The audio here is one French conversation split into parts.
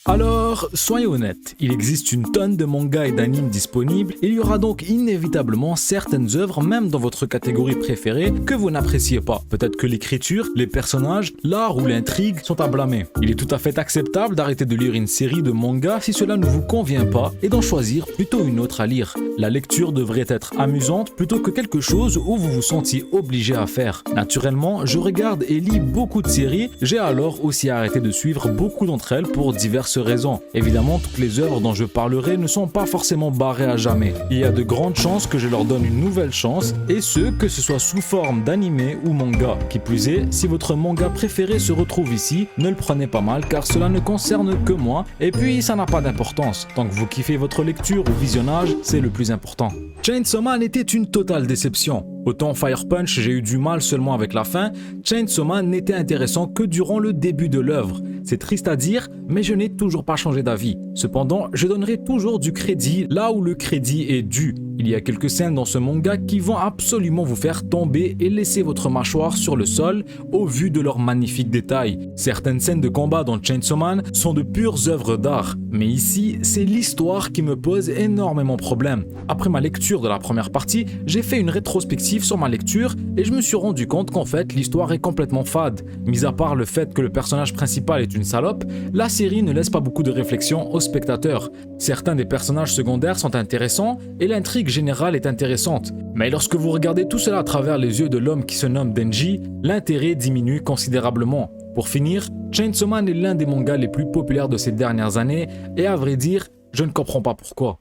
Alors, soyons honnêtes, il existe une tonne de mangas et d'animes disponibles, et il y aura donc inévitablement certaines œuvres, même dans votre catégorie préférée, que vous n'appréciez pas. Peut-être que l'écriture, les personnages, l'art ou l'intrigue sont à blâmer. Il est tout à fait acceptable d'arrêter de lire une série de mangas si cela ne vous convient pas, et d'en choisir plutôt une autre à lire. La lecture devrait être amusante plutôt que quelque chose où vous vous sentiez obligé à faire. Naturellement, je regarde et lis beaucoup de séries, j'ai alors aussi arrêté de suivre beaucoup d'entre elles pour diverses raisons. Évidemment, toutes les œuvres dont je parlerai ne sont pas forcément barrées à jamais. Il y a de grandes chances que je leur donne une nouvelle chance, et ce, que ce soit sous forme d'animé ou manga. Qui plus est, si votre manga préféré se retrouve ici, ne le prenez pas mal car cela ne concerne que moi, et puis ça n'a pas d'importance. Tant que vous kiffez votre lecture ou visionnage, c'est le plus important. Chainsaw Man était une totale déception. Autant Fire Punch, j'ai eu du mal seulement avec la fin, Chainsaw Man n'était intéressant que durant le début de l'œuvre. C'est triste à dire, mais je n'ai toujours pas changé d'avis. Cependant, je donnerai toujours du crédit là où le crédit est dû. Il y a quelques scènes dans ce manga qui vont absolument vous faire tomber et laisser votre mâchoire sur le sol au vu de leurs magnifiques détails. Certaines scènes de combat dans Chainsaw Man sont de pures œuvres d'art, mais ici, c'est l'histoire qui me pose énormément problème. Après ma lecture de la première partie, j'ai fait une rétrospective sur ma lecture et je me suis rendu compte qu'en fait, l'histoire est complètement fade. Mis à part le fait que le personnage principal est une salope, la série ne laisse pas beaucoup de réflexion aux spectateurs. Certains des personnages secondaires sont intéressants et l'intrigue générale est intéressante. Mais lorsque vous regardez tout cela à travers les yeux de l'homme qui se nomme Denji, l'intérêt diminue considérablement. Pour finir, Chainsaw Man est l'un des mangas les plus populaires de ces dernières années et à vrai dire, je ne comprends pas pourquoi.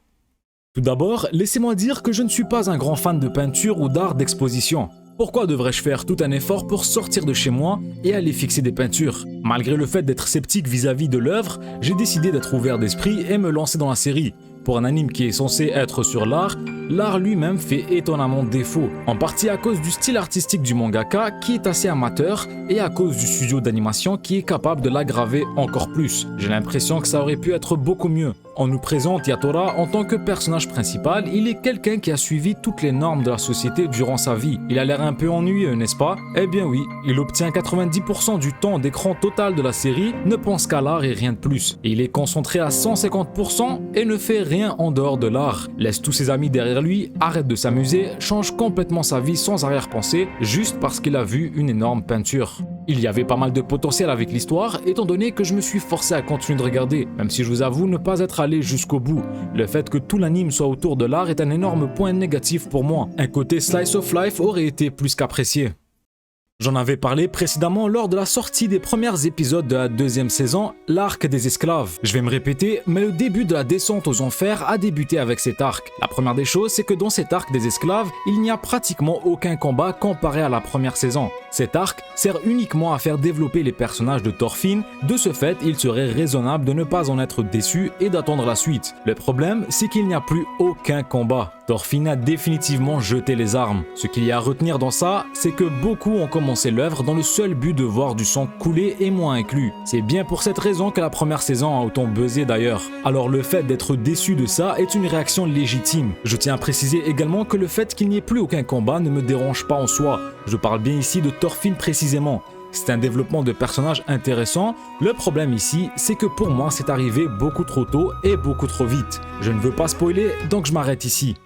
Tout d'abord, laissez-moi dire que je ne suis pas un grand fan de peinture ou d'art d'exposition. Pourquoi devrais-je faire tout un effort pour sortir de chez moi et aller fixer des peintures? Malgré le fait d'être sceptique vis-à-vis de l'œuvre, j'ai décidé d'être ouvert d'esprit et me lancer dans la série. Pour un anime qui est censé être sur l'art lui-même fait étonnamment défaut, en partie à cause du style artistique du mangaka qui est assez amateur et à cause du studio d'animation qui est capable de l'aggraver encore plus. J'ai l'impression que ça aurait pu être beaucoup mieux. On nous présente Yatora en tant que personnage principal, il est quelqu'un qui a suivi toutes les normes de la société durant sa vie. Il a l'air un peu ennuyeux, n'est-ce pas? Eh bien oui, il obtient 90% du temps d'écran total de la série, ne pense qu'à l'art et rien de plus. Et il est concentré à 150% et ne fait rien en dehors de l'art. Laisse tous ses amis derrière lui, arrête de s'amuser, change complètement sa vie sans arrière-pensée, juste parce qu'il a vu une énorme peinture. Il y avait pas mal de potentiel avec l'histoire, étant donné que je me suis forcé à continuer de regarder, même si je vous avoue ne pas être allé jusqu'au bout. Le fait que tout l'anime soit autour de l'art est un énorme point négatif pour moi. Un côté slice of life aurait été plus qu'apprécié. J'en avais parlé précédemment lors de la sortie des premiers épisodes de la deuxième saison, l'arc des esclaves. Je vais me répéter, mais le début de la descente aux enfers a débuté avec cet arc. La première des choses, c'est que dans cet arc des esclaves, il n'y a pratiquement aucun combat comparé à la première saison. Cet arc sert uniquement à faire développer les personnages de Thorfinn, de ce fait, il serait raisonnable de ne pas en être déçu et d'attendre la suite. Le problème, c'est qu'il n'y a plus aucun combat. Thorfinn a définitivement jeté les armes. Ce qu'il y a à retenir dans ça, c'est que beaucoup ont commencé l'œuvre dans le seul but de voir du sang couler et moi inclus. C'est bien pour cette raison que la première saison a autant buzzé d'ailleurs. Alors le fait d'être déçu de ça est une réaction légitime. Je tiens à préciser également que le fait qu'il n'y ait plus aucun combat ne me dérange pas en soi. Je parle bien ici de Thorfinn précisément. C'est un développement de personnage intéressant. Le problème ici, c'est que pour moi, c'est arrivé beaucoup trop tôt et beaucoup trop vite. Je ne veux pas spoiler, donc je m'arrête ici.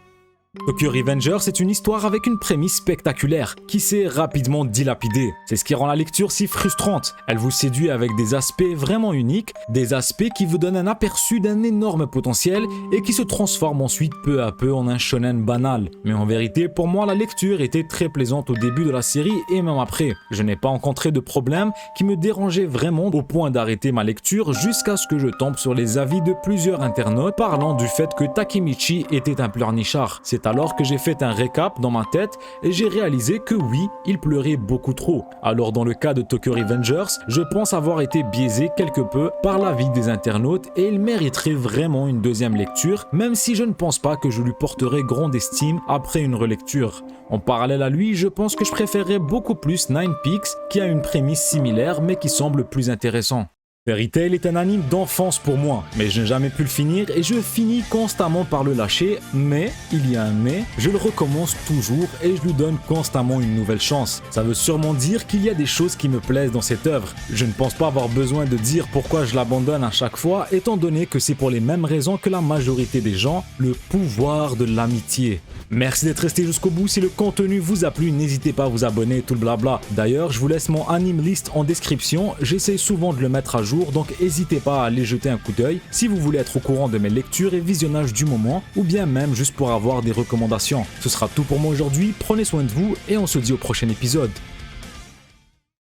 Tokyo Revengers est une histoire avec une prémisse spectaculaire qui s'est rapidement dilapidée. C'est ce qui rend la lecture si frustrante. Elle vous séduit avec des aspects vraiment uniques, des aspects qui vous donnent un aperçu d'un énorme potentiel et qui se transforment ensuite peu à peu en un shonen banal. Mais en vérité, pour moi, la lecture était très plaisante au début de la série et même après. Je n'ai pas rencontré de problème qui me dérangeait vraiment au point d'arrêter ma lecture jusqu'à ce que je tombe sur les avis de plusieurs internautes parlant du fait que Takemichi était un pleurnichard. C'est alors que j'ai fait un récap dans ma tête et j'ai réalisé que oui, il pleurait beaucoup trop. Alors dans le cas de Tokyo Revengers, je pense avoir été biaisé quelque peu par l'avis des internautes et il mériterait vraiment une deuxième lecture, même si je ne pense pas que je lui porterai grande estime après une relecture. En parallèle à lui, je pense que je préférerais beaucoup plus Nine Peaks qui a une prémisse similaire mais qui semble plus intéressant. Fairy Tail est un anime d'enfance pour moi, mais je n'ai jamais pu le finir et je finis constamment par le lâcher, mais, il y a un mais, je le recommence toujours et je lui donne constamment une nouvelle chance. Ça veut sûrement dire qu'il y a des choses qui me plaisent dans cette œuvre. Je ne pense pas avoir besoin de dire pourquoi je l'abandonne à chaque fois, étant donné que c'est pour les mêmes raisons que la majorité des gens, le pouvoir de l'amitié. Merci d'être resté jusqu'au bout, si le contenu vous a plu, n'hésitez pas à vous abonner, tout le blabla. D'ailleurs, je vous laisse mon anime list en description, j'essaie souvent de le mettre à jour, donc n'hésitez pas à aller jeter un coup d'œil si vous voulez être au courant de mes lectures et visionnages du moment, ou bien même juste pour avoir des recommandations. Ce sera tout pour moi aujourd'hui, prenez soin de vous et on se dit au prochain épisode.